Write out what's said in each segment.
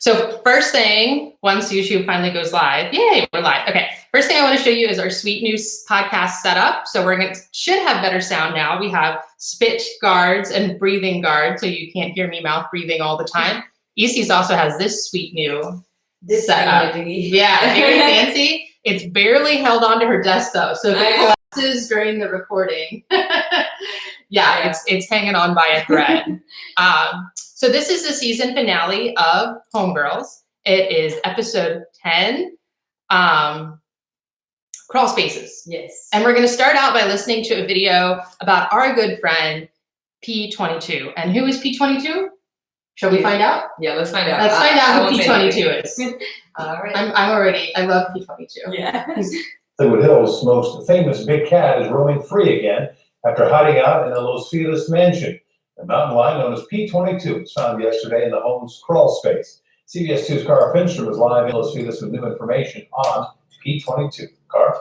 So first thing, once YouTube finally goes live, yay, we're live. Okay, first thing I want to show you is our sweet new podcast setup. So should have better sound now. We have spit guards and breathing guards, so you can't hear me mouth breathing all the time. Isis also has this sweet new setup. Yeah, very fancy. It's barely held onto her desk though, so if it collapses during the recording, yeah, it's hanging on by a thread. So this is the season finale of HomeGirls. It is episode 10, Crawl Spaces. Yes. And we're going to start out by listening to a video about our good friend, P22. And who is P22? Shall we find out? Yeah, let's find out. Let's find out who P22 is. All right. I love P22. Yeah. Hollywood Hills' most famous big cat is roaming free again after hiding out in a Los Feliz mansion. The mountain lion, known as P22, was found yesterday in the home's crawl space. CBS 2's Cara Finstrom is live in Los Feliz with new information on P22. Cara?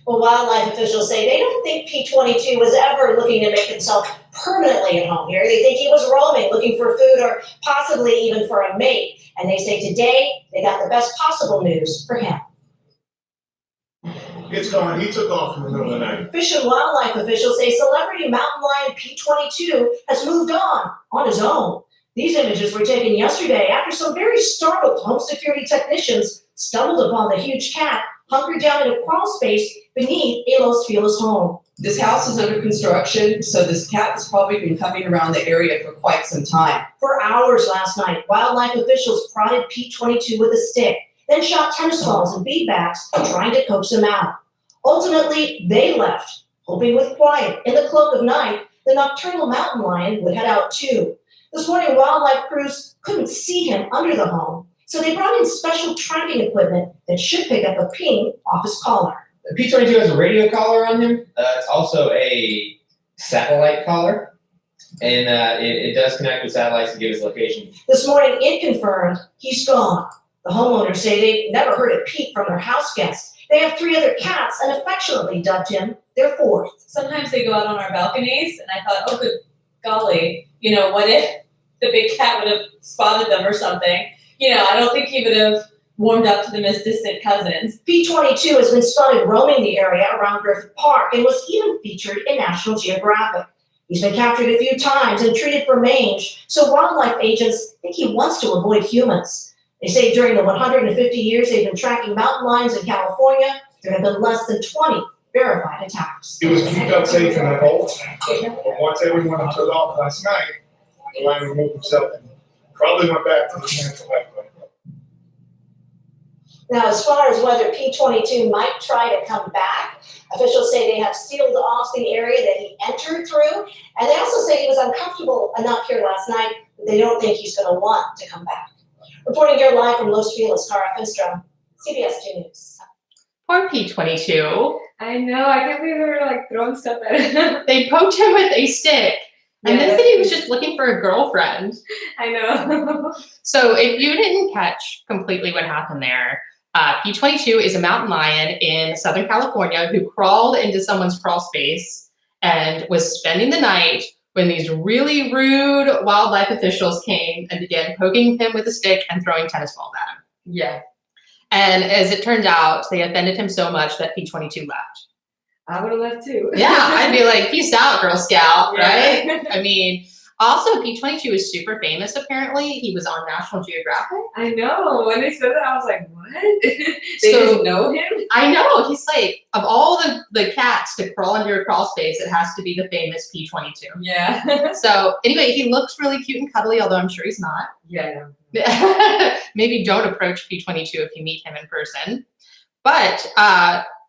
Well, wildlife officials say they don't think P22 was ever looking to make himself permanently at home here. They think he was roaming, looking for food or possibly even for a mate. And they say today they got the best possible news for him. It's gone. He took off in the middle of the night. Fish and wildlife officials say celebrity mountain lion P22 has moved on his own. These images were taken yesterday after some very startled home security technicians stumbled upon the huge cat hunkered down in a crawl space beneath a Los Feliz home. This house is under construction, so this cat has probably been coming around the area for quite some time. For hours last night, wildlife officials prodded P22 with a stick, then shot tennis balls and beanbags trying to coax him out. Ultimately, they left, hoping with quiet, in the cloak of night, the nocturnal mountain lion would head out too. This morning, wildlife crews couldn't see him under the home, so they brought in special tracking equipment that should pick up a ping off his collar. The P22 has a radio collar on him. It's also a satellite collar, and it does connect with satellites to give his location. This morning, it confirmed he's gone. The homeowners say they've never heard a peep from their house guests. They have 3 other cats and affectionately dubbed him their 4th. Sometimes they go out on our balconies, and I thought, oh, good golly, what if the big cat would have spotted them or something? I don't think he would have warmed up to them as distant cousins. P22 has been spotted roaming the area around Griffith Park and was even featured in National Geographic. He's been captured a few times and treated for mange, so wildlife agents think he wants to avoid humans. They say during the 150 years they've been tracking mountain lions in California, there have been less than 20 verified attacks. He was kept up safe in that hole. But once everyone took off last night, the lion removed himself and probably went back to his natural habitat. Now, as far as whether P22 might try to come back, officials say they have sealed off the area that he entered through, and they also say he was uncomfortable enough here last night that they don't think he's going to want to come back. Reporting here live from Los Feliz, Cara Finstrom, CBS 2 News. Poor P22. I know. I can't believe they were throwing stuff at him. They poked him with a stick. And then said he was just looking for a girlfriend. I know. So if you didn't catch completely what happened there, P22 is a mountain lion in Southern California who crawled into someone's crawl space and was spending the night when these really rude wildlife officials came and began poking him with a stick and throwing tennis balls at him. Yeah. And as it turned out, they offended him so much that P22 left. I would have left too. Yeah, I'd be like, peace out, Girl Scout, Yeah. right? I mean, also P22 is super famous, apparently. He was on National Geographic. I know. When they said that, I was like, what? They didn't know him? I know. He's like, of all the cats to crawl into a crawl space, it has to be the famous P22. Yeah. So anyway, he looks really cute and cuddly, although I'm sure he's not. Yeah. Maybe don't approach P22 if you meet him in person. But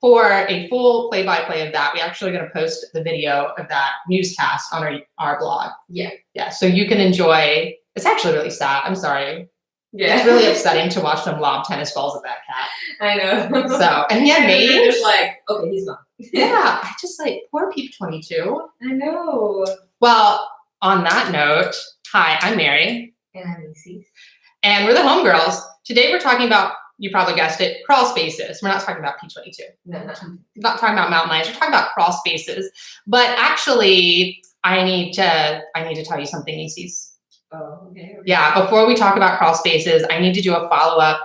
for a full play-by-play of that, we're actually going to post the video of that newscast on our blog. Yeah. Yeah, so you can enjoy. It's actually really sad. I'm sorry. Yeah. It's really upsetting to watch them lob tennis balls at that cat. I know. So, and he had mange. Just okay, he's gone. Yeah, I just poor P22. I know. Well, on that note, hi, I'm Mary. And I'm Isis. And we're the Homegirls. Today we're talking about, you probably guessed it, crawl spaces. We're not talking about P22. No. We're not talking about mountain lions. We're talking about crawl spaces. But actually, I need to tell you something, Isis. Oh, okay. Yeah, before we talk about crawl spaces, I need to do a follow-up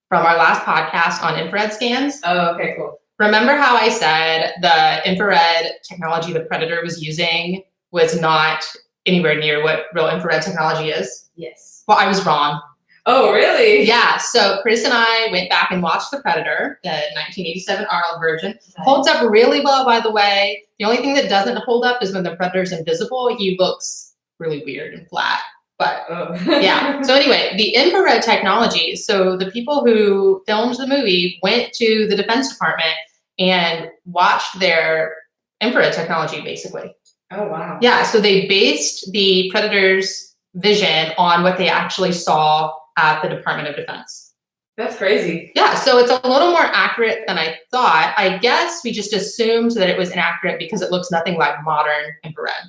from our last podcast on infrared scans. Oh, okay, cool. Remember how I said the infrared technology the Predator was using was not anywhere near what real infrared technology is? Yes. Well, I was wrong. Oh, really? Yeah, so Chris and I went back and watched The Predator, the 1987 Arnold version. Holds up really well, by the way. The only thing that doesn't hold up is when the Predator's invisible, he looks really weird and flat. But Oh. yeah, so anyway, the infrared technology, so the people who filmed the movie went to the Defense Department and watched their infrared technology, basically. Oh, wow. Yeah, so they based the Predator's vision on what they actually saw at the Department of Defense. That's crazy. Yeah, so it's a little more accurate than I thought. I guess we just assumed that it was inaccurate because it looks nothing like modern infrared.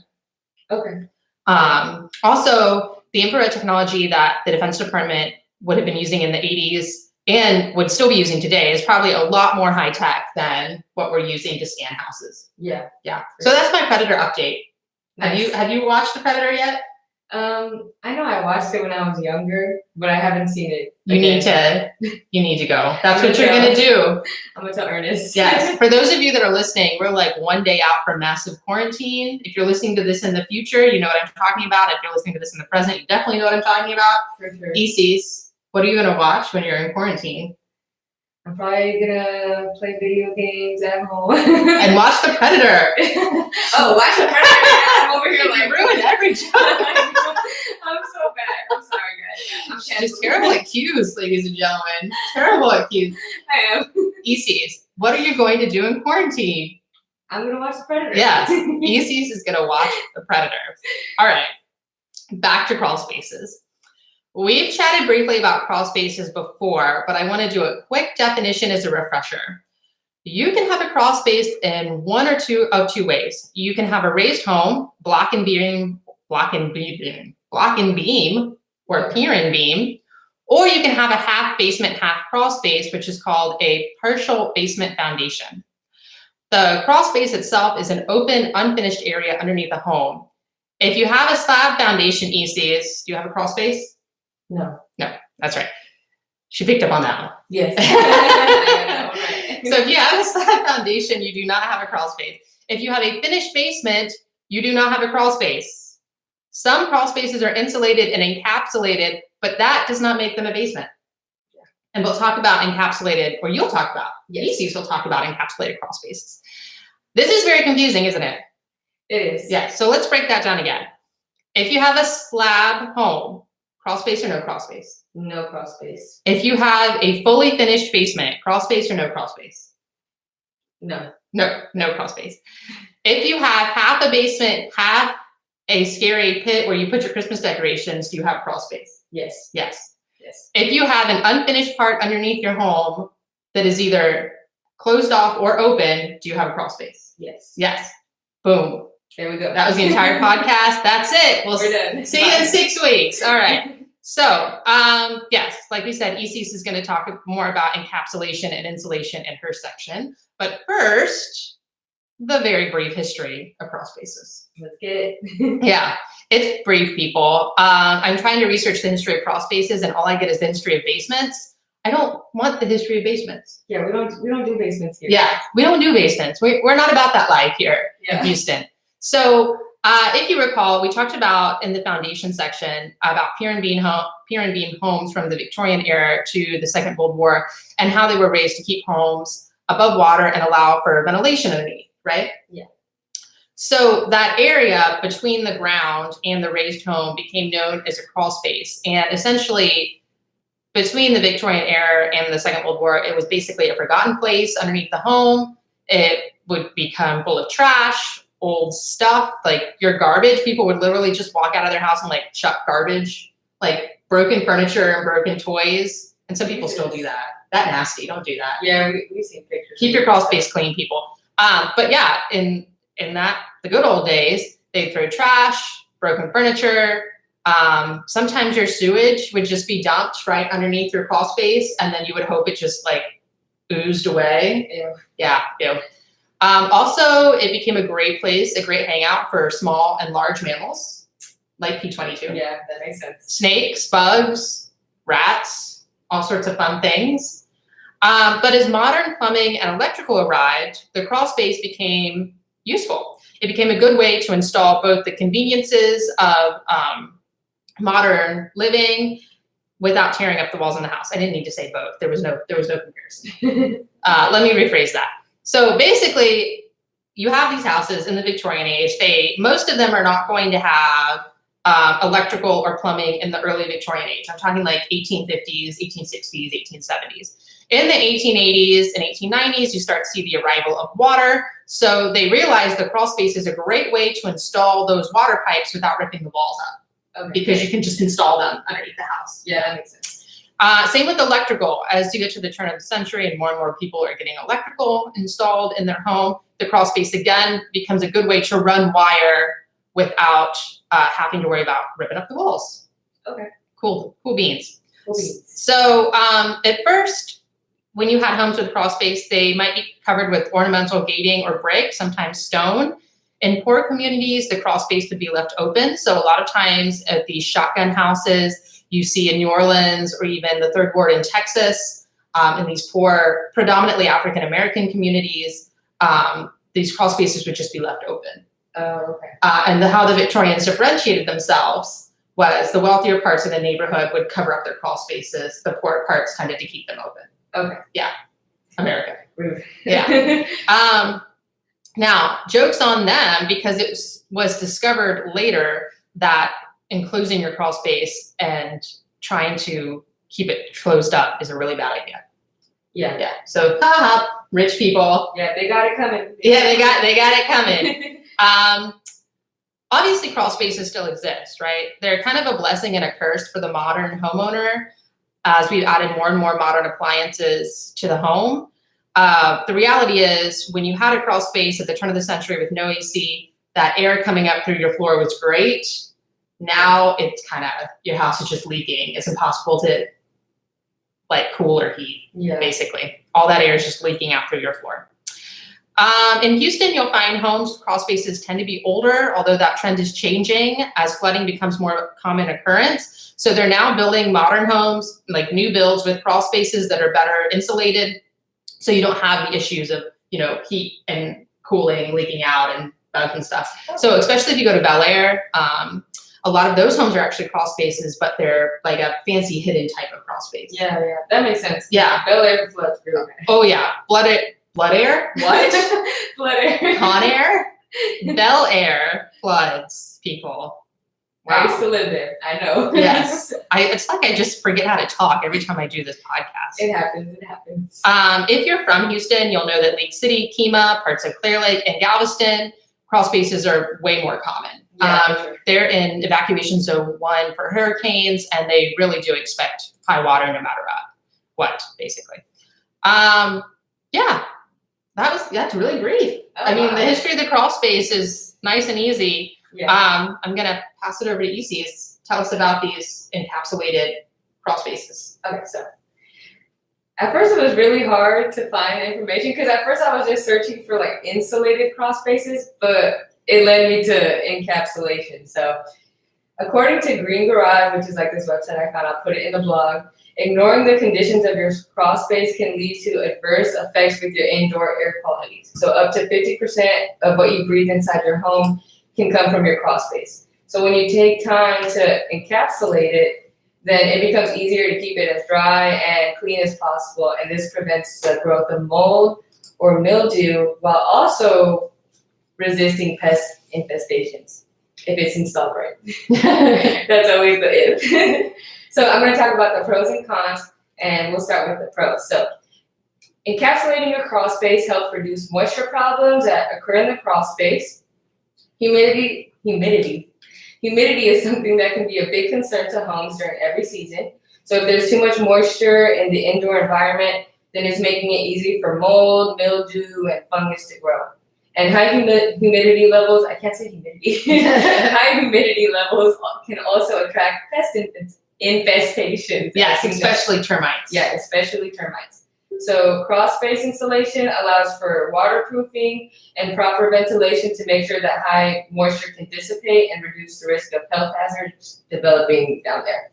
Okay. Also, the infrared technology that the Defense Department would have been using in the 80s and would still be using today is probably a lot more high tech than what we're using to scan houses. Yeah. Yeah. So that's my Predator update. Nice. Have you watched The Predator yet? I know I watched it when I was younger, but I haven't seen it. You need to go. That's what you're gonna do. I'm gonna tell Ernest. Yes. For those of you that are listening, we're like one day out from massive quarantine. If you're listening to this in the future, you know what I'm talking about. If you're listening to this in the present, you definitely know what I'm talking about. For sure. ECs, what are you gonna watch when you're in quarantine? I'm probably gonna play video games at home. And watch The Predator. Oh, watch The Predator. I'm over here like You ruined every joke. I'm so bad. I'm sorry, guys. I'm Just terrible at cues, ladies and gentlemen. Terrible at cues. I am. ECs, what are you going to do in quarantine? I'm gonna watch The Predator. Yes, ECs is gonna watch The Predator. All right, back to crawl spaces. We've chatted briefly about crawl spaces before, but I want to do a quick definition as a refresher. You can have a crawl space in one or two ways. You can have a raised home, block and beam, or pier and beam, or you can have a half basement, half crawl space, which is called a partial basement foundation. The crawl space itself is an open, unfinished area underneath the home. If you have a slab foundation, ECs, do you have a crawl space? No. No, that's right. She picked up on that one. Yes. I know, right. So if you have a slab foundation, you do not have a crawl space. If you have a finished basement, you do not have a crawl space. Some crawl spaces are insulated and encapsulated, but that does not make them a basement. Yeah. And we'll talk about encapsulated, or you'll talk about, ECs will talk about encapsulated crawl spaces. This is very confusing, isn't it? It is. Yeah, so let's break that down again. If you have a slab home, crawl space or no crawl space? No crawl space. If you have a fully finished basement, crawl space or no crawl space? No. No crawl space. If you have half a basement, half a scary pit where you put your Christmas decorations, do you have crawl space? Yes. Yes. Yes. If you have an unfinished part underneath your home that is either closed off or open, do you have a crawl space? Yes. Yes. Boom. There we go. That was the entire podcast. That's it. We're done. See you in 6 weeks. All right. So, yes, like we said, ECs is going to talk more about encapsulation and insulation in her section. But first, the very brief history of crawl spaces. Let's get it. Yeah, it's brief, people. I'm trying to research the history of crawl spaces, and all I get is the history of basements. I don't want the history of basements. Yeah, we don't do basements here. Yeah, we don't do basements. We're not about that life here in Houston. So if you recall, we talked about in the foundation section about pier and beam homes from the Victorian era to the Second World War, and how they were raised to keep homes above water and allow for ventilation underneath, right? Yeah. So that area between the ground and the raised home became known as a crawl space. And essentially, between the Victorian era and the Second World War, it was basically a forgotten place underneath the home. It would become full of trash, old stuff, like your garbage. People would literally just walk out of their house and like chuck garbage, like broken furniture and broken toys. And some people still do that. That nasty. Don't do that. Yeah, we see pictures. Keep your crawl space clean, people. But yeah, in the good old days, they'd throw trash, broken furniture. Sometimes your sewage would just be dumped right underneath your crawl space, and then you would hope it just like oozed away. Ew. Yeah, ew. Also, it became a great place, a great hangout for small and large mammals. like P22. Yeah, that makes sense. Snakes, bugs, rats, all sorts of fun things. But as modern plumbing and electrical arrived, the crawl space became useful. It became a good way to install both the conveniences of modern living without tearing up the walls in the house. I didn't need to say both. There was no comparison. Let me rephrase that. So basically, you have these houses in the Victorian age. Most of them are not going to have electrical or plumbing in the early Victorian age. I'm talking like 1850s, 1860s, 1870s. In the 1880s and 1890s, you start to see the arrival of water. So they realized the crawl space is a great way to install those water pipes without ripping the walls up. Okay. Because you can just install them underneath the house. Yeah, that makes sense. Same with electrical. As you get to the turn of the century and more people are getting electrical installed in their home, the crawl space again becomes a good way to run wire without having to worry about ripping up the walls. Okay. Cool beans. Cool beans. So at first, when you had homes with crawl space, they might be covered with ornamental gating or brick, sometimes stone. In poor communities, the crawl space would be left open. So a lot of times at these shotgun houses you see in New Orleans or even the Third Ward in Texas, in these poor, predominantly African-American communities, these crawl spaces would just be left open. Oh, okay. And how the Victorians differentiated themselves was the wealthier parts of the neighborhood would cover up their crawl spaces. The poor parts tended to keep them open. Okay. Yeah. America. Rude. Yeah. Now, joke's on them because it was discovered later that enclosing your crawl space and trying to keep it closed up is a really bad idea. Yeah. Yeah. So, rich people. Yeah, they got it coming. Yeah, they got it coming. Obviously, crawl spaces still exist, right? They're kind of a blessing and a curse for the modern homeowner as we've added more and more modern appliances to the home. The reality is when you had a crawl space at the turn of the century with no AC, that air coming up through your floor was great. Now it's kind of, your house is just leaking. It's impossible to like cool or heat, basically. All that air is just leaking out through your floor. In Houston, you'll find homes with crawl spaces tend to be older, although that trend is changing as flooding becomes more common occurrence. So they're now building modern homes, like new builds with crawl spaces that are better insulated. So you don't have the issues of, heat and cooling, leaking out and bugs and stuff. So especially if you go to Bel Air, a lot of those homes are actually crawl spaces, but they're like a fancy hidden type of crawl space. Yeah, that makes sense. Yeah. Bel Air floods really bad. Oh yeah. Blood air? What? Flood air. Con Air? Bel Air floods, people. Wow. I used to live there. I know. Yes. It's like I just forget how to talk every time I do this podcast. It happens. If you're from Houston, you'll know that Lake City, Kemah, parts of Clear Lake, and Galveston, crawl spaces are way more common. Yeah, for sure. They're in evacuation zone 1 for hurricanes, and they really do expect high water no matter what, basically. Yeah, that's really brief. Oh, I mean, wow. the history of the crawl space is nice and easy. Yeah. I'm gonna pass it over to Isis. Tell us about these encapsulated crawl spaces. Okay, so at first it was really hard to find information because at first I was just searching for like insulated crawl spaces, but it led me to encapsulation. So according to Green Garage, which is like this website I found, I'll put it in the blog, ignoring the conditions of your crawl space can lead to adverse effects with your indoor air quality. So up to 50% of what you breathe inside your home can come from your crawl space. So when you take time to encapsulate it, then it becomes easier to keep it as dry and clean as possible. And this prevents the growth of mold or mildew while also resisting pest infestations if it's installed right. That's always the if. So I'm going to talk about the pros and cons, and we'll start with the pros. So encapsulating your crawl space helps reduce moisture problems that occur in the crawl space. Humidity is something that can be a big concern to homes during every season. So if there's too much moisture in the indoor environment, then it's making it easy for mold, mildew, and fungus to grow. And high humidity levels, I can't say humidity, high humidity levels can also attract pest infestations. Yes, especially termites. Yeah, especially termites. So cross space insulation allows for waterproofing and proper ventilation to make sure that high moisture can dissipate and reduce the risk of health hazards developing down there.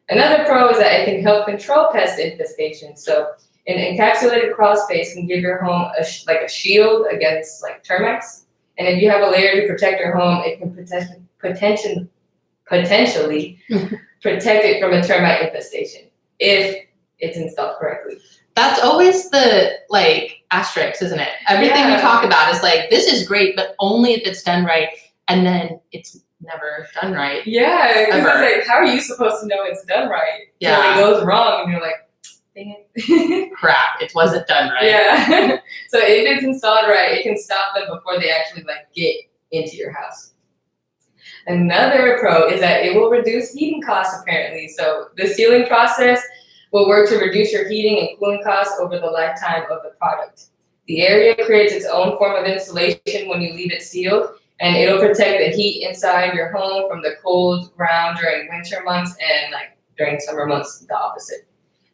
Another pro is that it can help control pest infestation. So an encapsulated crawl space can give your home a shield against like termites. And if you have a layer to protect your home, it can potentially protect it from a termite infestation if it's installed correctly. That's always the like asterisk, isn't it? Everything we talk about is like, this is great, but only if it's done right. And then it's never done right. Yeah, because Ever. it's like, how are you supposed to know it's done right? Yeah. So it goes wrong, and you're like, dang it. Crap, it wasn't done right. Yeah. So if it's installed right, it can stop them before they actually like get into your house. Another pro is that it will reduce heating costs apparently. So the sealing process will work to reduce your heating and cooling costs over the lifetime of the product. The area creates its own form of insulation when you leave it sealed, and it'll protect the heat inside your home from the cold ground during winter months and like during summer months, the opposite.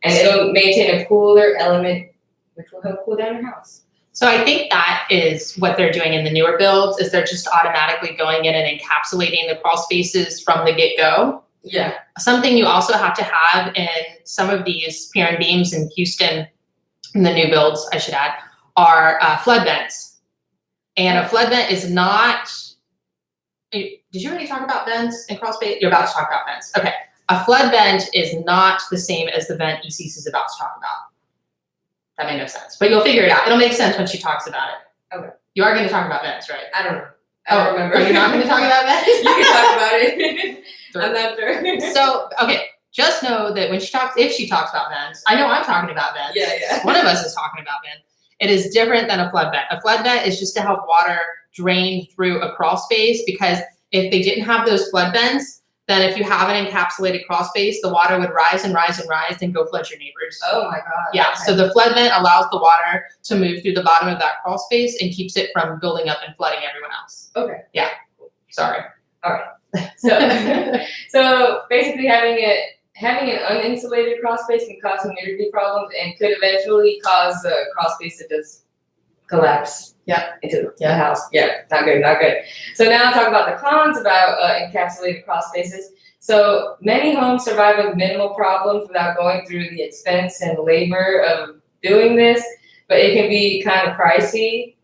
And it'll maintain a cooler element, which will help cool down your house. So I think that is what they're doing in the newer builds, is they're just automatically going in and encapsulating the crawl spaces from the get-go. Yeah. Something you also have to have in some of these pier and beams in Houston, in the new builds, I should add, are flood vents. And a flood vent is not, did you already talk about vents in crawl space? You're about to talk about vents. Okay. A flood vent is not the same as the vent ECS is about to talk about. That made no sense, but you'll figure it out. It'll make sense when she talks about it. Okay. You are going to talk about vents, right? I don't know. I don't remember. Are you not going to talk about vents? You can talk about it. I'm not sure. So, okay, just know that when she talks, if she talks about vents, I know I'm talking about vents. Yeah. One of us is talking about vents. It is different than a flood vent. A flood vent is just to help water drain through a crawl space, because if they didn't have those flood vents, then if you have an encapsulated crawl space, the water would rise and rise and rise and go flood your neighbors. Oh my God. Yeah, Okay. so the flood vent allows the water to move through the bottom of that crawl space and keeps it from building up and flooding everyone else. Okay. Yeah, sorry. So basically having an uninsulated crawl space can cause humidity problems and could eventually cause the crawl space to just collapse. Yeah. Into the house. Yeah, not good. So now I'll talk about the cons about encapsulated crawl spaces. So many homes survive with minimal problems without going through the expense and labor of doing this, but it can be kind of pricey.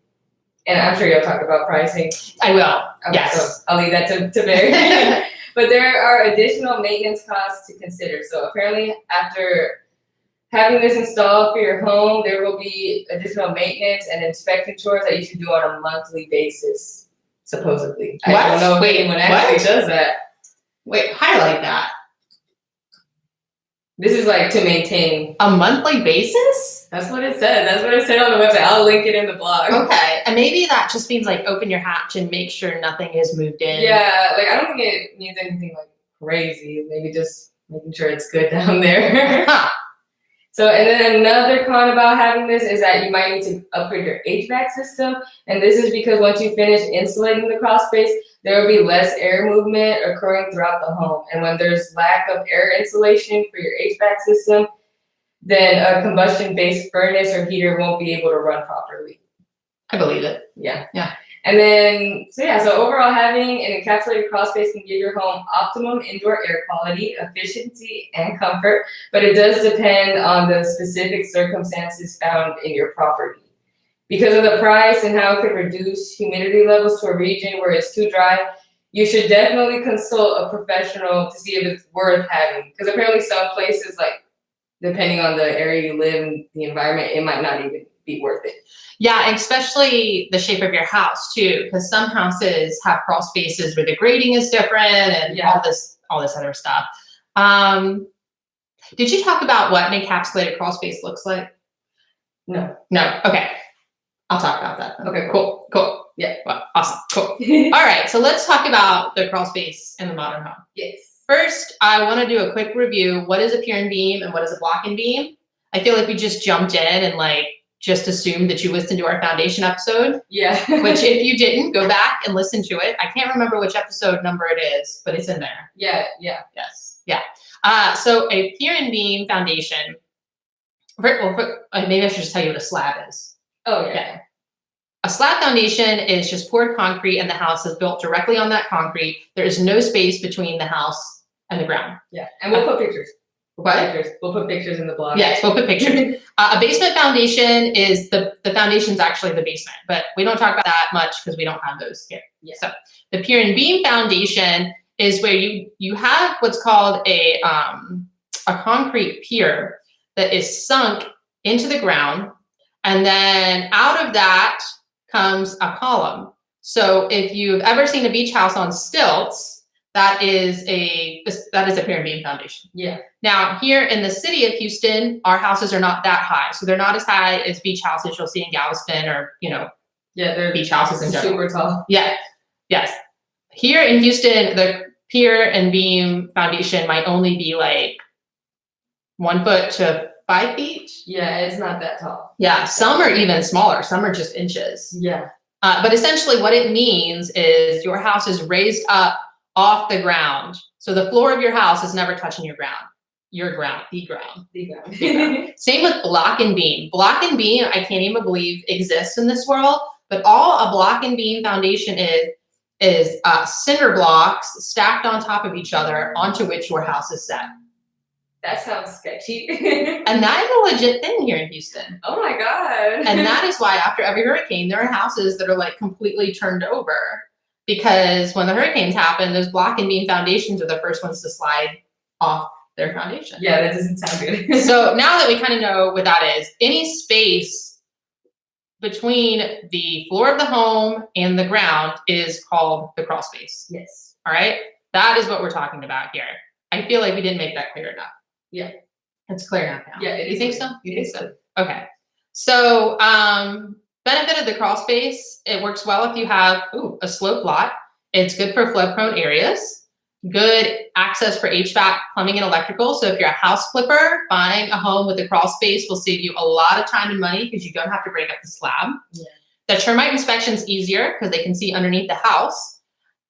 And I'm sure you'll talk about pricing. I will, Okay, yes. So I'll leave that to Mary. But there are additional maintenance costs to consider. So apparently after having this installed for your home, there will be additional maintenance and inspection chores that you should do on a monthly basis, supposedly. What? I don't know if Wait, anyone actually what? does that. Wait, highlight that. This is like to maintain. A monthly basis? That's what it said. That's what it said on the website. I'll link it in the blog. Okay, and maybe that just means like open your hatch and make sure nothing has moved in. Yeah, like I don't think it means anything like crazy. Maybe just making sure it's good down there. Huh. So, and then another con about having this is that you might need to upgrade your HVAC system. And this is because once you finish insulating the crawl space, there will be less air movement occurring throughout the home. And when there's lack of air insulation for your HVAC system, then a combustion-based furnace or heater won't be able to run properly. I believe it. Yeah. Yeah. And then, so overall having an encapsulated crawl space can give your home optimum indoor air quality, efficiency, and comfort, but it does depend on the specific circumstances found in your property. Because of the price and how it could reduce humidity levels to a region where it's too dry, you should definitely consult a professional to see if it's worth having. Because apparently some places, like, depending on the area you live in, the environment, it might not even be worth it. Yeah, and especially the shape of your house too, because some houses have crawl spaces where the grading is different and all this other stuff. Did you talk about what an encapsulated crawl space looks like? No. Okay. I'll talk about that then. Okay, Cool. Yeah. Well, awesome. Cool. All Yes. right. So let's talk about the crawl space in the modern home. First, I want to do a quick review. What is a pier and beam and what is a block and beam? I feel like we just jumped in and like just assumed that you listened to our foundation episode. Yeah. Which if you didn't, go back and listen to it. I can't remember which episode number it is, but it's in there. Yeah. Yes. Yeah. So a pier and beam foundation Maybe I should just tell you what a slab is. Oh yeah. A slab foundation is just poured concrete and the house is built directly on that concrete. There is no space between the house and the ground. Yeah, and we'll put pictures. What? We'll put pictures in the blog. Yes, we'll put pictures. A basement foundation is the foundation's actually the basement, but we don't talk about that much because we don't have those here. Yeah. So the pier and beam foundation is where you have what's called a concrete pier that is sunk into the ground, and then out of that comes a column. So if you've ever seen a beach house on stilts, that is a pier and beam foundation. Yeah. Now, here in the city of Houston, our houses are not that high. So they're not as high as beach houses you'll see in Galveston or, Yeah, they're beach houses in general. super tall. Yeah. Yes. Here in Houston, the pier and beam foundation might only be like 1 foot to 5 feet. Yeah, it's not that tall. Yeah. Some are even smaller. Some are just inches. Yeah. But essentially what it means is your house is raised up off the ground. So the floor of your house is never touching your ground. The ground. Same with block and beam. Block and beam, I can't even believe exists in this world, but all a block and beam foundation is cinder blocks stacked on top of each other onto which your house is set. That sounds sketchy. And that is a legit thing here in Houston. Oh my God. And that is why after every hurricane, there are houses that are like completely turned over, because when the hurricanes happen, those block and beam foundations are the first ones to slide off their foundation. Yeah, that doesn't sound good. So now that we kind of know what that is, any space between the floor of the home and the ground is called the crawl space. Yes. All right? That is what we're talking about here. I feel like we didn't make that clear enough. Yeah. It's clear enough now. Yeah, it You is think clear. so? You think so? Okay. So, benefit of the crawl space, it works well if you have a slope lot. It's good for flood prone areas. Good access for HVAC, plumbing, and electrical. So if you're a house flipper, buying a home with a crawl space will save you a lot of time and money because you don't have to break up the slab. Yeah. The termite inspection is easier because they can see underneath the house.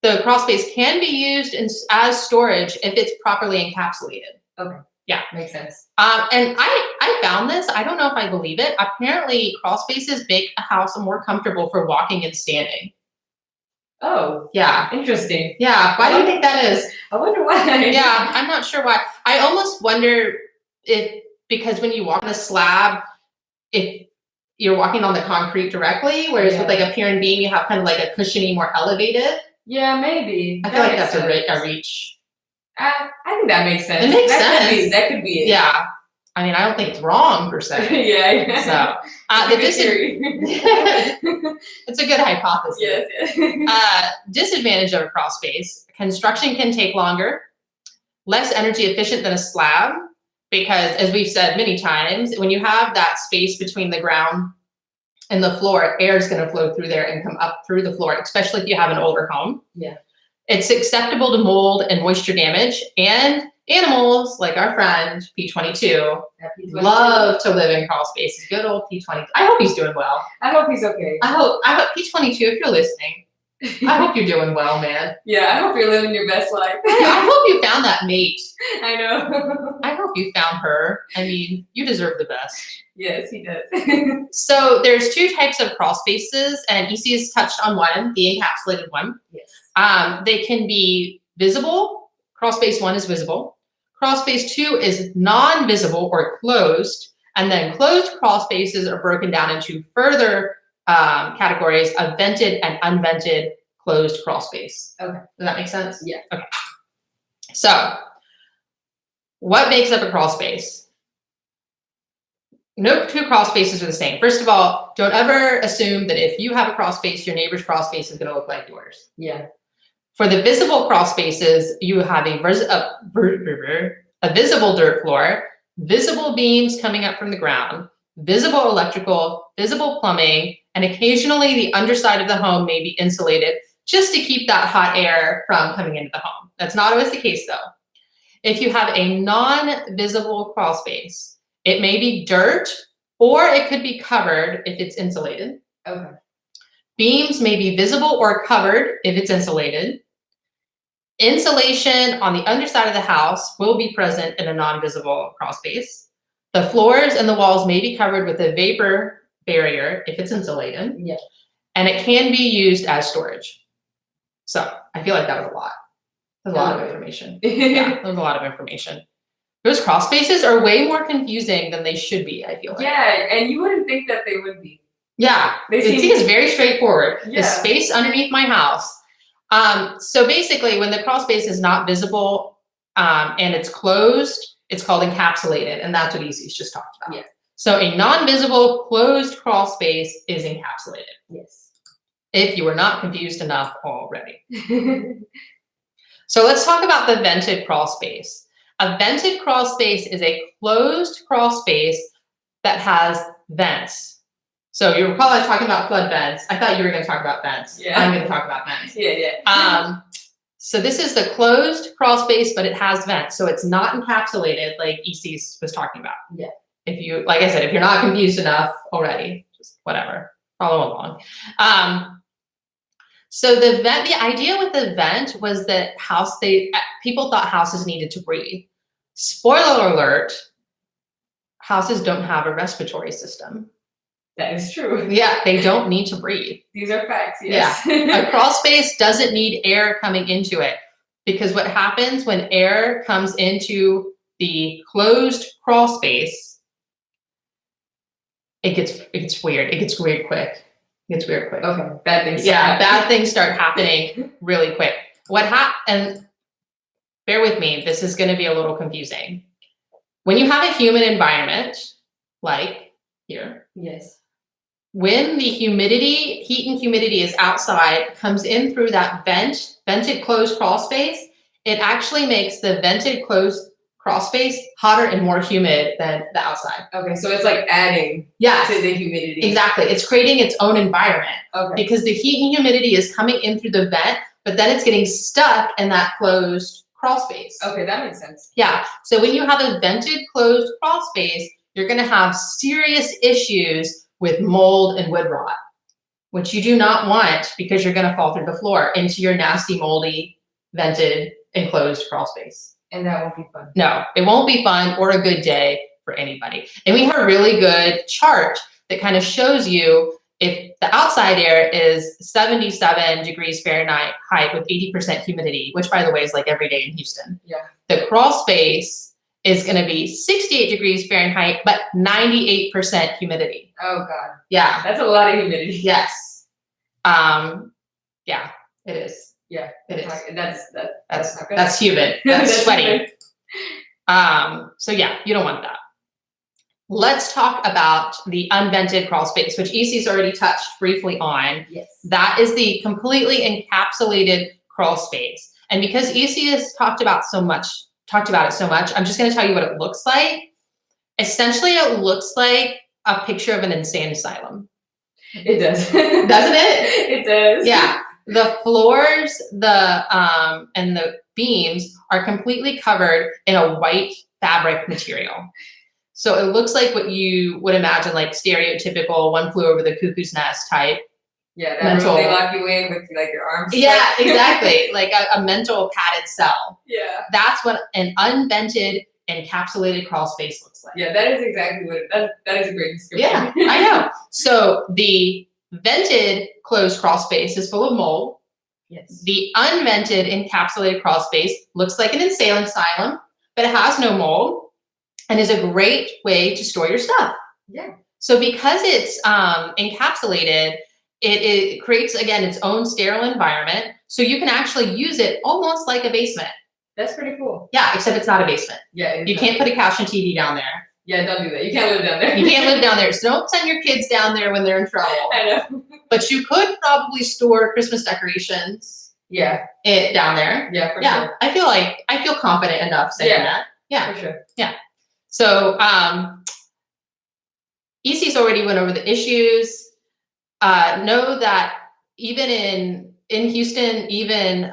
The crawl space can be used as storage if it's properly encapsulated. Okay. Yeah. Makes sense. And I found this, I don't know if I believe it. Apparently crawl spaces make a house more comfortable for walking and standing. Oh, Yeah. interesting. Yeah. Why do you think that is? I wonder why. Yeah. I'm not sure why. I almost wonder if, because when you walk on a slab, if you're walking on the concrete directly, whereas with like a pier and beam, you have kind of like a cushiony, more elevated. Yeah, maybe. I feel like that's a reach. I think that makes sense. It makes sense. sense. That could be it. Yeah. I mean, I don't think it's wrong per se. Yeah. So, It's a good theory. it's a good hypothesis. Yes. Disadvantage of a crawl space: construction can take longer, less energy efficient than a slab, because as we've said many times, when you have that space between the ground and the floor, air is going to flow through there and come up through the floor, especially if you have an older home. Yeah. It's susceptible to mold and moisture damage, and animals like our friend P22 love to live in crawl spaces. Good old P22. I hope he's doing well. I hope he's okay. I hope P22, if you're listening, I hope you're doing well, man. Yeah, I hope you're living your best life. I hope you found that mate. I know. I hope you found her. I mean, you deserve the best. Yes, he does. So there's two types of crawl spaces, and EC has touched on one, the encapsulated one. Yes. They can be visible. Crawl space 1 is visible. Crawl space 2 is non-visible or closed, and then closed crawl spaces are broken down into further categories of vented and unvented closed crawl space. Okay. Does that make sense? Yeah. Okay. So, what makes up a crawl space? No two crawl spaces are the same. First of all, don't ever assume that if you have a crawl space, your neighbor's crawl space is going to look like yours. Yeah. For the visible crawl spaces, you have a visible dirt floor, visible beams coming up from the ground, visible electrical, visible plumbing, and occasionally the underside of the home may be insulated just to keep that hot air from coming into the home. That's not always the case though. If you have a non-visible crawl space, it may be dirt or it could be covered if it's insulated. Okay. Beams may be visible or covered if it's insulated. Insulation on the underside of the house will be present in a non-visible crawl space. The floors and the walls may be covered with a vapor barrier if it's insulated. Yeah. And it can be used as storage. So I feel like that was a lot. That was a lot of information. Yeah, that was a lot of information. Those crawl spaces are way more confusing than they should be, I feel like. Yeah, and you wouldn't think that they would be. Yeah, They it seem- seems very straightforward. Yeah. The space underneath my house. So basically, when the crawl space is not visible and it's closed, it's called encapsulated, and that's what EC's just talked about. Yeah. So a non-visible closed crawl space is encapsulated. Yes. If you were not confused enough already. So let's talk about the vented crawl space. A vented crawl space is a closed crawl space that has vents. So you recall I was talking about flood vents. I thought you were going to talk about vents. Yeah. I'm going to talk about vents. Yeah. So this is the closed crawl space, but it has vents. So it's not encapsulated like EC was talking about. Yeah. If you, like I said, if you're not confused enough already, just whatever, follow along. So the idea with the vent was that people thought houses needed to breathe. Spoiler alert, houses don't have a respiratory system. That is true. Yeah, they don't need to breathe. These are facts, yes. A crawl space doesn't need air coming into it, because what happens when air comes into the closed crawl space, it gets weird. It gets weird quick. Okay, bad things. Yeah, bad things start happening really quick. And bear with me, this is going to be a little confusing. When you have a humid environment, like here, Yes. when the heat and humidity is outside, comes in through that vented closed crawl space, it actually makes the vented closed crawl space hotter and more humid than the outside. Okay, so it's like adding Yes, to the humidity. exactly. It's creating its own environment. Okay. Because the heat and humidity is coming in through the vent, but then it's getting stuck in that closed crawl space. Okay, that makes sense. Yeah, so when you have a vented closed crawl space, you're gonna have serious issues with mold and wood rot, which you do not want, because you're gonna fall through the floor into your nasty, moldy, vented, enclosed crawl space. And that won't be fun. No, it won't be fun or a good day for anybody. And we have a really good chart that kind of shows you if the outside air is 77 degrees Fahrenheit with 80% humidity, which by the way is like every day in Houston. Yeah. The crawl space is going to be 68 degrees Fahrenheit, but 98% humidity. Oh God. Yeah. That's a lot of humidity. Yes. Yeah, it is. Yeah. It is. That's not good. That's humid. That's sweaty. humid. So yeah, you don't want that. Let's talk about the unvented crawl space, which EC's already touched briefly on. Yes. That is the completely encapsulated crawl space. And because EC has talked about it so much, I'm just going to tell you what it looks like. Essentially, it looks like a picture of an insane asylum. It does. Doesn't it? It does. Yeah. The floors, and the beams are completely covered in a white fabric material. So it looks like what you would imagine, like stereotypical One Flew Over the Cuckoo's Nest type. Yeah, that mental. room they lock you in with like your arms. Yeah, exactly. Like a mental padded cell. Yeah. That's what an unvented encapsulated crawl space looks like. Yeah, that is exactly what that is a great description. Yeah, I know. So the vented closed crawl space is full of mold. Yes. The unvented encapsulated crawl space looks like an insane asylum, but it has no mold and is a great way to store your stuff. Yeah. So because it's encapsulated, it creates, again, its own sterile environment. So you can actually use it almost like a basement. That's pretty cool. Yeah, except it's not a basement. Yeah. You can't put a couch and TV down there. Yeah, don't do that. You can't live down there. You can't live down there. So don't send your kids down there when they're in trouble. I know. But you could probably store Christmas decorations Yeah. down there. Yeah, for Yeah, sure. I feel confident enough saying Yeah. that. Yeah. For sure. So EC's already went over the issues. Know that even in Houston, even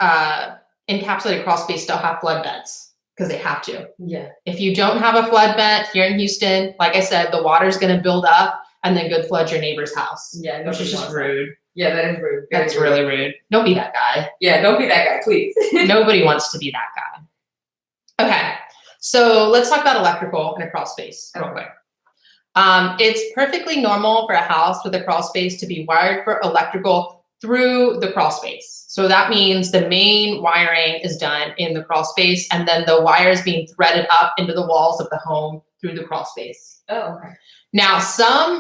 encapsulated crawl space still have flood vents because they have to. Yeah. If you don't have a flood vent here in Houston, like I said, the water's going to build up and then good flood your neighbor's house. Yeah. Which nobody is just wants that. rude. Yeah, that is rude. Very That's rude. really rude. Don't be that guy. Yeah, don't be that guy, please. Nobody wants to be that guy. Okay. So let's talk about electrical in a crawl space real quick. It's perfectly normal for a house with a crawl space to be wired for electrical through the crawl space. So that means the main wiring is done in the crawl space, and then the wires being threaded up into the walls of the home through the crawl space. Oh, okay. Now,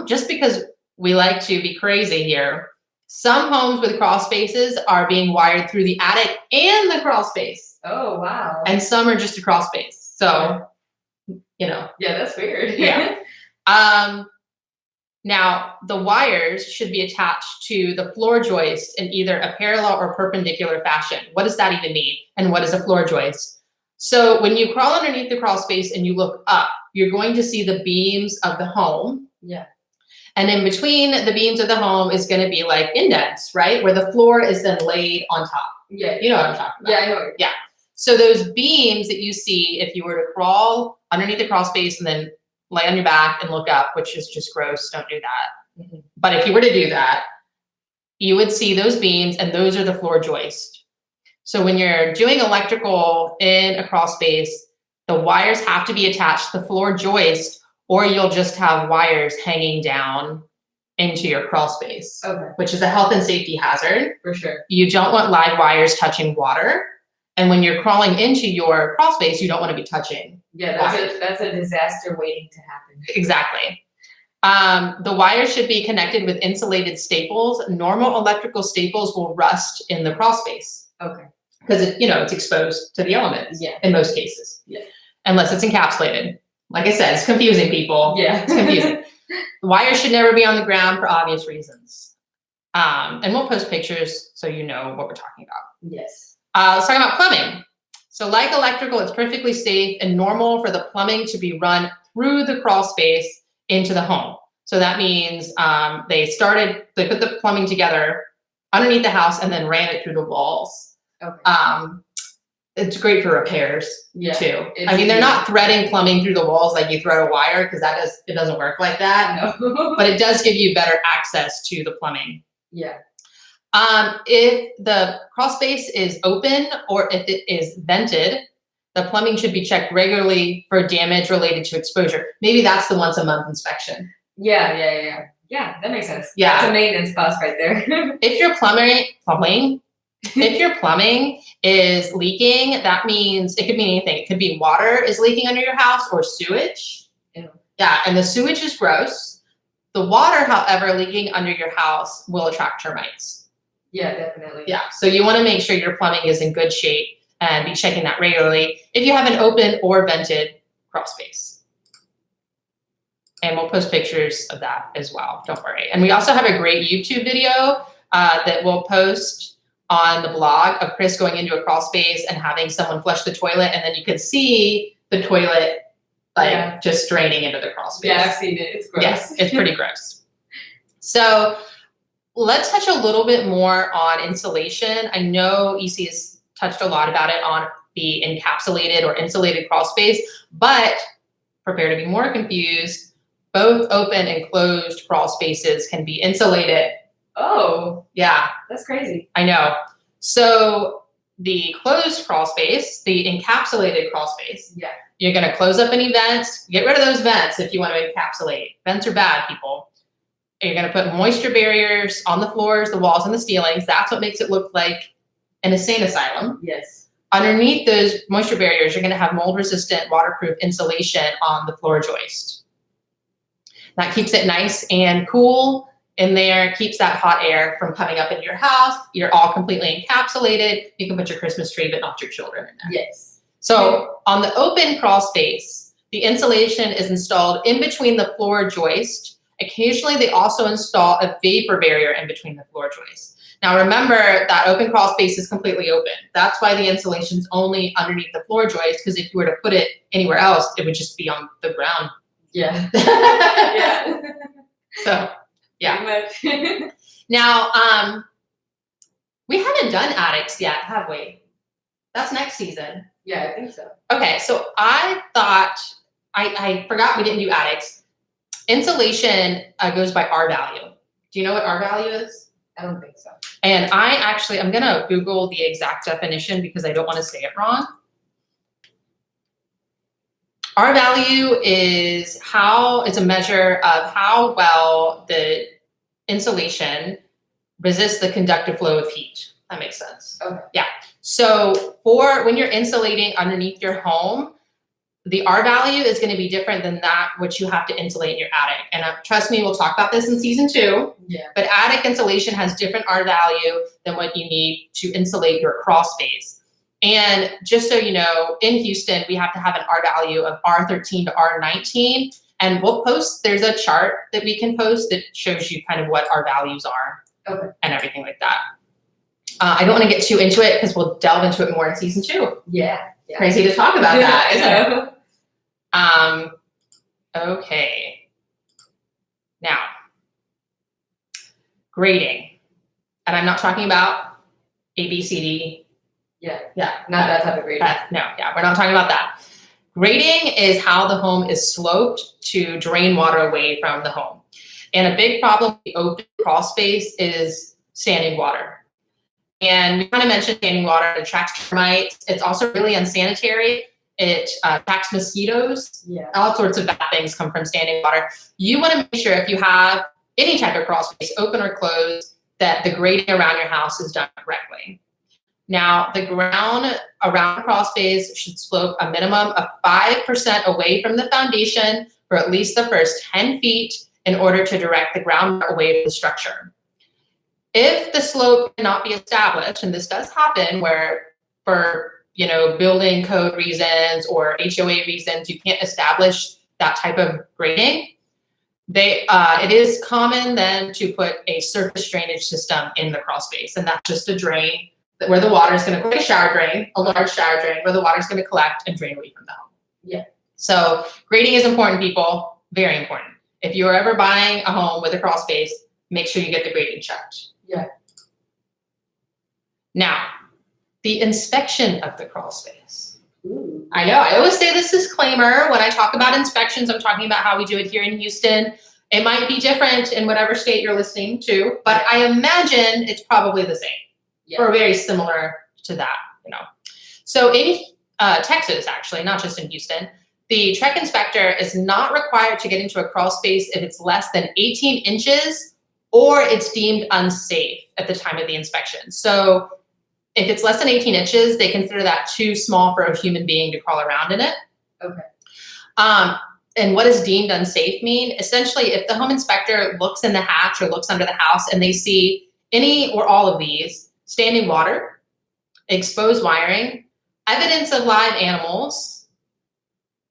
just because we like to be crazy here, some homes with crawl spaces are being wired through the attic and the crawl space. Oh, wow. And some are just a crawl space. So, Yeah, that's weird. Yeah. Now, the wires should be attached to the floor joist in either a parallel or perpendicular fashion. What does that even mean? And what is a floor joist? So when you crawl underneath the crawl space and you look up, you're going to see the beams of the home. Yeah. And in between the beams of the home is going to be like indents, right? Where the floor is then laid on top. Yeah. You know what I'm talking about. Yeah, I know. Yeah. So those beams that you see, if you were to crawl underneath the crawl space and then lay on your back and look up, which is just gross, don't do that. Mm-hmm. But if you were to do that, you would see those beams, and those are the floor joist. So when you're doing electrical in a crawl space, the wires have to be attached to the floor joist, or you'll just have wires hanging down into your crawl space, Okay. which is a health and safety hazard. For sure. You don't want live wires touching water. And when you're crawling into your crawl space, you don't want to be touching. Yeah, that's a disaster waiting to happen. Exactly. The wires should be connected with insulated staples. Normal electrical staples will rust in the crawl space. Okay. Because it's exposed to the elements. Yeah. In most cases. Yeah. Unless it's encapsulated. Like I said, it's confusing people. Yeah. It's confusing. The wires should never be on the ground for obvious reasons. And we'll post pictures so you know what we're talking about. Yes. Let's talk about plumbing. So like electrical, it's perfectly safe and normal for the plumbing to be run through the crawl space into the home. So that means they put the plumbing together underneath the house and then ran it through the walls. Okay. It's great for repairs too. I mean, they're not threading plumbing through the walls like you thread a wire, because it doesn't work like that. No. But it does give you better access to the plumbing. Yeah. If the crawl space is open or if it is vented, the plumbing should be checked regularly for damage related to exposure. Maybe that's the once a month inspection. Yeah. Yeah, that makes sense. Yeah. That's a maintenance cost right there. If your plumbing is leaking, that means it could mean anything. It could be water is leaking under your house or sewage. Ew. Yeah, and the sewage is gross. The water, however, leaking under your house will attract termites. Yeah, definitely. Yeah, so you want to make sure your plumbing is in good shape and be checking that regularly if you have an open or vented crawl space. And we'll post pictures of that as well, don't worry. And we also have a great YouTube video that we'll post on the blog of Chris going into a crawl space and having someone flush the toilet, and then you can see the toilet just draining into the crawl space. Yeah, I've seen it. It's gross. Yes, it's pretty gross. So let's touch a little bit more on insulation. I know EC has touched a lot about it on the encapsulated or insulated crawl space, but prepare to be more confused. Both open and closed crawl spaces can be insulated. Oh. Yeah. That's crazy. I know. So the closed crawl space, the encapsulated crawl space, Yeah. you're going to close up any vents. Get rid of those vents if you want to encapsulate. Vents are bad, people. You're going to put moisture barriers on the floors, the walls, and the ceilings. That's what makes it look like an insane asylum. Yes. Underneath those moisture barriers, you're going to have mold-resistant, waterproof insulation on the floor joist. That keeps it nice and cool in there, keeps that hot air from coming up into your house. You're all completely encapsulated. You can put your Christmas tree, but not your children in there. Yes. So on the open crawl space, the insulation is installed in between the floor joist. Occasionally, they also install a vapor barrier in between the floor joists. Now, remember that open crawl space is completely open. That's why the insulation is only underneath the floor joist, because if you were to put it anywhere else, it would just be on the ground. Yeah. Yeah. So, yeah. Pretty much. Now, we haven't done attics yet, have we? That's next season. Yeah, I think so. Okay, so I thought, I forgot we didn't do attics. Insulation goes by R value. Do you know what R value is? I don't think so. And I'm going to Google the exact definition because I don't want to say it wrong. R value is it's a measure of how well the insulation resists the conductive flow of heat. That makes sense. Okay. Yeah. So when you're insulating underneath your home, the R value is going to be different than that which you have to insulate in your attic. And trust me, we'll talk about this in season 2. Yeah. But attic insulation has different R value than what you need to insulate your crawl space. And just so you know, in Houston, we have to have an R value of R13 to R19. And there's a chart that we can post that shows you kind of what our values are. Okay. And everything like that. I don't want to get too into it because we'll delve into it more in season 2. Yeah. Crazy to talk about that, isn't it? Yeah. Okay. Now, grading. And I'm not talking about A, B, C, D. Yeah. Yeah. Not that type of grading. We're not talking about that. Grading is how the home is sloped to drain water away from the home. And a big problem with the open crawl space is standing water. And we kind of mentioned standing water. It attracts termites. It's also really unsanitary. It attracts mosquitoes. Yeah. All sorts of bad things come from standing water. You want to make sure if you have any type of crawl space, open or closed, that the grading around your house is done correctly. Now, the ground around the crawl space should slope a minimum of 5% away from the foundation for at least the first 10 feet in order to direct the ground away from the structure. If the slope cannot be established, and this does happen where for building code reasons or HOA reasons, you can't establish that type of grading, it is common then to put a surface drainage system in the crawl space, and that's just a drain where the water is going to, like a shower drain, a large shower drain, where the water is going to collect and drain away from the home. Yeah. So grading is important, people, very important. If you're ever buying a home with a crawl space, make sure you get the grading checked. Yeah. Now, the inspection of the crawl space. Ooh. I know, I always say this disclaimer. When I talk about inspections, I'm talking about how we do it here in Houston. It might be different in whatever state you're listening to, but I imagine it's probably the same. Yeah. Or very similar to that, So in Texas, actually, not just in Houston, the TREC inspector is not required to get into a crawl space if it's less than 18 inches or it's deemed unsafe at the time of the inspection. So if it's less than 18 inches, they consider that too small for a human being to crawl around in it. Okay. And what does deemed unsafe mean? Essentially, if the home inspector looks in the hatch or looks under the house and they see any or all of these: standing water, exposed wiring, evidence of live animals,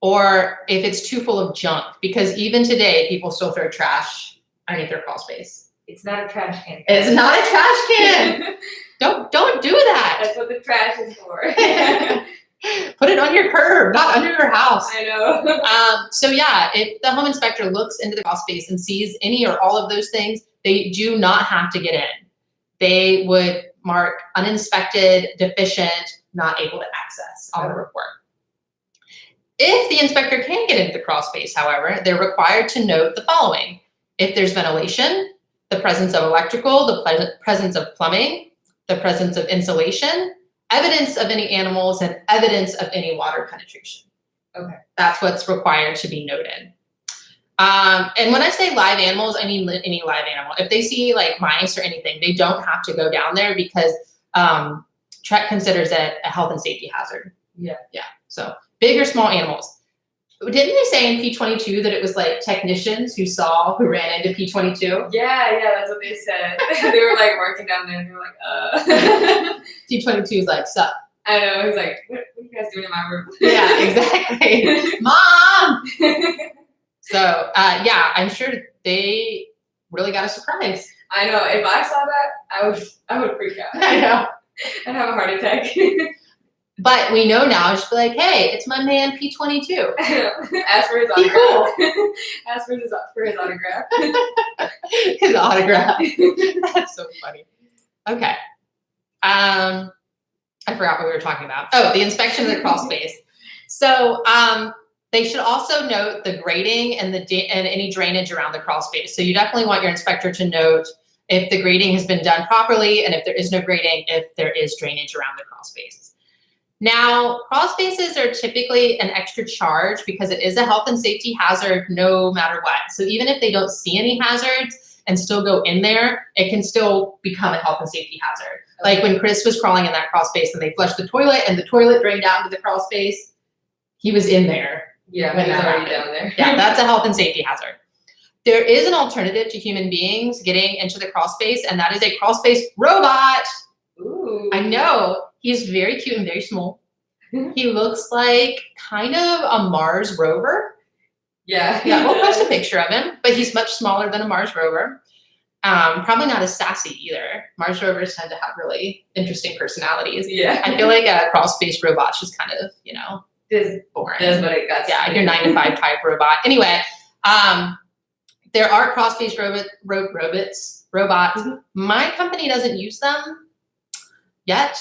or if it's too full of junk, because even today, people still throw trash underneath their crawl space. It's not a trash can. It's not a trash can. Don't do that. That's what the trash is for. Put it on your curb, not under your house. I know. So yeah, if the home inspector looks into the crawl space and sees any or all of those things, they do not have to get in. They would mark uninspected, deficient, not able to access on the report. If the inspector can get into the crawl space, however, they're required to note the following: if there's ventilation, the presence of electrical, the presence of plumbing, the presence of insulation, evidence of any animals, and evidence of any water penetration. Okay. That's what's required to be noted. And when I say live animals, I mean any live animal. If they see like mice or anything, they don't have to go down there because TREC considers it a health and safety hazard. Yeah. Yeah. So big or small animals. Didn't they say in P22 that it was like technicians who ran into P22? Yeah, that's what they said. They were like working down there and they were like, P22 is like, sup. I know, he was like, what are you guys doing in my room? Yeah, exactly. Mom! So, yeah, I'm sure they really got a surprise. I know, if I saw that, I would freak out. I know. I'd have a heart attack. But we know now, just be like, hey, it's my man P22. Ask for his Be autograph. cool. Ask for his autograph. His autograph. That's so funny. Okay. I forgot what we were talking about. Oh, the inspection of the crawl space. So they should also note the grading and any drainage around the crawl space. So you definitely want your inspector to note if the grading has been done properly, and if there is no grading, if there is drainage around the crawl space. Now, crawl spaces are typically an extra charge because it is a health and safety hazard no matter what. So even if they don't see any hazards and still go in there, it can still become a health and safety hazard. Like when Chris was crawling in that crawl space and they flushed the toilet and the toilet drained out into the crawl space, he was in there. Yeah, when he's that already happened. down there. Yeah, that's a health and safety hazard. There is an alternative to human beings getting into the crawl space, and that is a crawl space robot. Ooh. I know. He's very cute and very small. He looks like kind of a Mars rover. Yeah. Yeah, we'll post a picture of him, but he's much smaller than a Mars rover. Probably not as sassy either. Mars rovers tend to have really interesting personalities. Yeah. I feel like a crawl space robot's just kind of, boring. That's what it got. Yeah, like your 9 to 5 type robot. Anyway, there are crawl space robots. Mm-hmm. My company doesn't use them yet.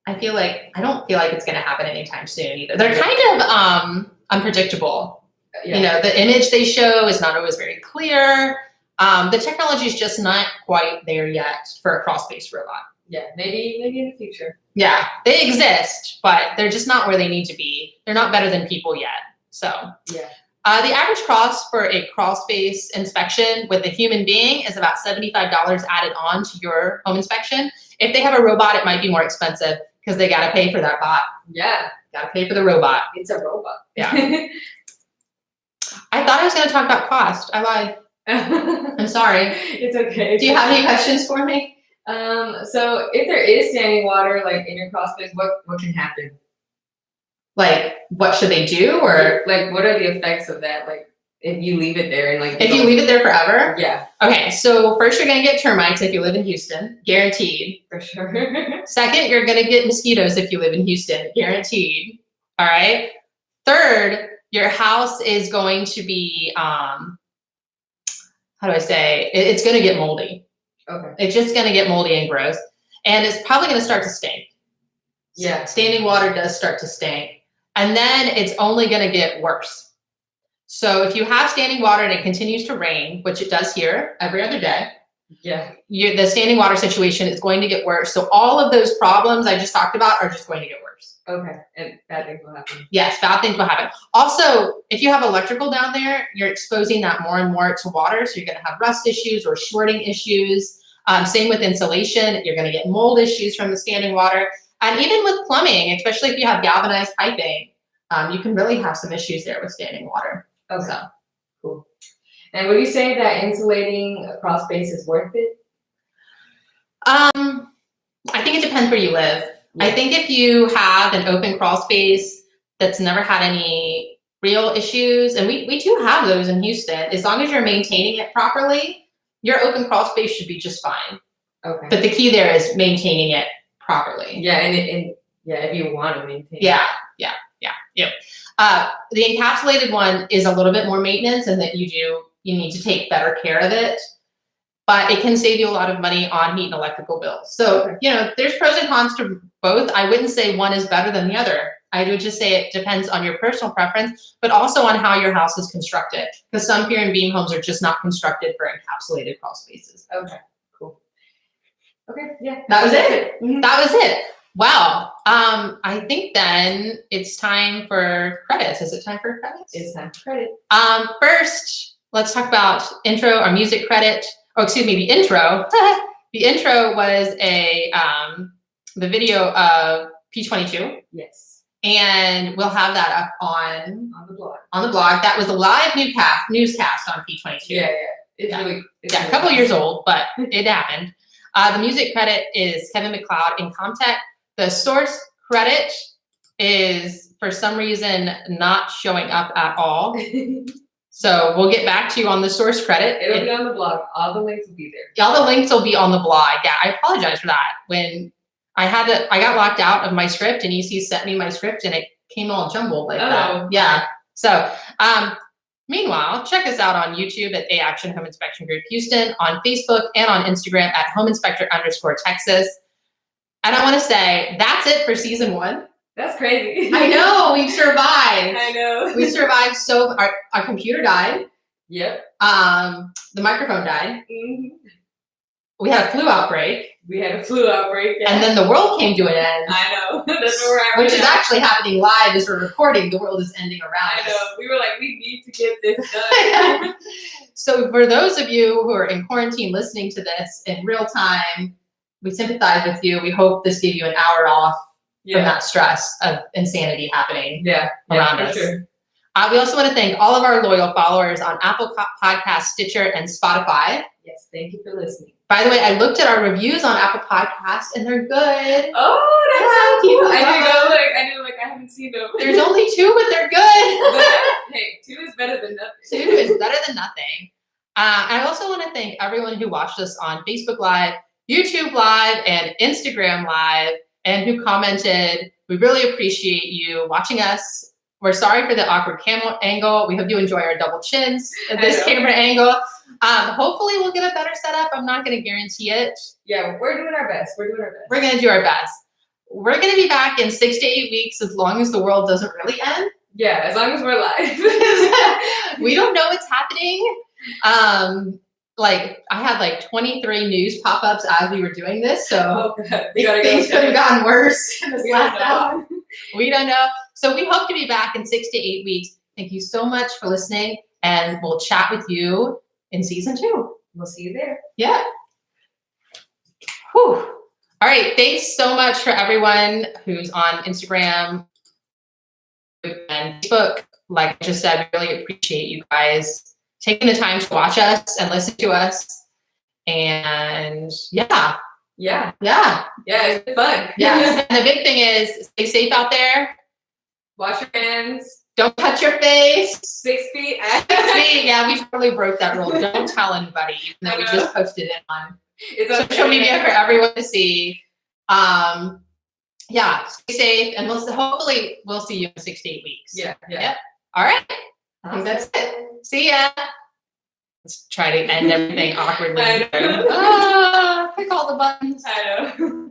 I don't feel like it's going to happen anytime soon either. They're kind of unpredictable. Yeah. The image they show is not always very clear. The technology is just not quite there yet for a crawl space robot. Yeah, maybe in the future. Yeah, they exist, but they're just not where they need to be. They're not better than people yet. So Yeah. the average cost for a crawl space inspection with a human being is about $75 added on to your home inspection. If they have a robot, it might be more expensive because they got to pay for that bot. Yeah, Got to pay for the robot. it's a robot. Yeah. I thought I was going to talk about cost. I lied. I'm sorry. It's okay. Do you have any questions for me? So if there is standing water like in your crawl space, what can happen? Like, what should they do? Or Like what are the effects of that? Like if you leave it there and like if you leave it there forever? Yeah, Okay, so first you're going to get termites if you live in Houston, guaranteed. for sure. Second, you're going to get mosquitoes if you live in Houston, guaranteed. All right. Third, your house is going to be, how do I say? It's going to get moldy. Okay. It's just going to get moldy and gross. And it's probably going to start to stink. Yeah. Standing water does start to stink. And then it's only going to get worse. So if you have standing water and it continues to rain, which it does here every other day, Yeah. the standing water situation is going to get worse. So all of those problems I just talked about are just going to get worse. Okay. And bad things will happen. Yes, bad things will happen. Also, if you have electrical down there, you're exposing that more and more to water. So you're going to have rust issues or shorting issues. Same with insulation. You're going to get mold issues from the standing water. And even with plumbing, especially if you have galvanized piping, you can really have some issues there with standing water. Okay. So. Cool. And would you say that insulating a crawl space is worth it? I think it depends where you live. Yeah. I think if you have an open crawl space that's never had any real issues, and we do have those in Houston, as long as you're maintaining it properly, your open crawl space should be just fine. Okay. But the key there is maintaining it properly. Yeah, and if you want to maintain. Yeah. The encapsulated one is a little bit more maintenance, and that you need to take better care of it. But it can save you a lot of money on heat and electrical bills. So, there's pros and cons to both. I wouldn't say one is better than the other. I would just say it depends on your personal preference, but also on how your house is constructed. Because some pier and beam homes are just not constructed for encapsulated crawl spaces. Okay, cool. Okay, yeah. That was it. Mhm. That was it. Wow. I think then it's time for credits. Is it time for credits? It's time for credit. First, let's talk about intro or music credit. Oh, excuse me, the intro. The intro was the video of P22, Yes. and we'll have that up on On the blog. the blog. That was a live newscast on P22. Yeah. It's Yeah. really it's Yeah, a really couple fun. years old, but it happened. The music credit is Kevin MacLeod in Comtech. The source credit is, for some reason, not showing up at all. So we'll get back to you on the source credit. It'll be on the blog. All the links will be there. All the links will be on the blog. Yeah, I apologize for that. When I got locked out of my script, and EC sent me my script, and it came all jumbled like that. Oh. Yeah. So, meanwhile, check us out on YouTube at A Action Home Inspection Group Houston, on Facebook, and on Instagram at HomeInspector_Texas. And I want to say that's it for season 1. That's crazy. I know, we've survived. I know. We survived. So our computer died. Yep. The microphone died. Mhm. We had a flu outbreak. We had a flu outbreak. Yeah. And then the world came to an end. I know. That's where we're at. Which right is now. actually happening live as we're recording. The world is ending around I us. know. We were like, we need to get this done. So for those of you who are in quarantine listening to this in real time, we sympathize with you. We hope this gave you an hour off from that stress of insanity happening around us. Sure. We also want to thank all of our loyal followers on Apple Podcasts, Stitcher, and Spotify. Yes, thank you for listening. By the way, I looked at our reviews on Apple Podcasts, and they're good. Oh, that's Yeah, so cool. people I need to love go look. I need to look. I haven't seen them. There's only 2, but they're good. But, hey, 2 is better than nothing. 2 is better than nothing. I also want to thank everyone who watched us on Facebook Live, YouTube Live, and Instagram Live, and who commented. We really appreciate you watching us. We're sorry for the awkward camera angle. We hope you enjoy our double chins at this camera angle. Hopefully we'll get a better setup. I'm not going to guarantee it. Yeah, we're doing our best. We're doing our best. We're going to do our best. We're going to be back in 6 to 8 weeks as long as the world doesn't really end. Yeah, as long as we're live. We don't know what's happening. Like I had like 23 news pop-ups as we were doing this, so things could have gotten worse in this last hour. We don't know. So we hope to be back in 6 to 8 weeks. Thank you so much for listening, and we'll chat with you in season 2. We'll see you there. Yeah. Whew. All right. Thanks so much for everyone who's on Instagram and Facebook. Like I just said, we really appreciate you guys taking the time to watch us and listen to us. And yeah, it's been fun. yeah. And the big thing is stay safe out there. Wash your hands. Don't touch your face. 6 feet. 6 feet. Yeah, we totally broke that rule. Don't tell anybody, even though we just posted it on social media for everyone to see. Yeah, stay safe, and hopefully we'll see you in 6 to 8 weeks. Yeah. All right. I think that's it. See ya. Let's try to end everything awkwardly. Click all the buttons. I know.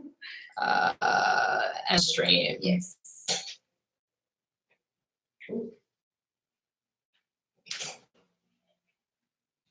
And stream. Yes.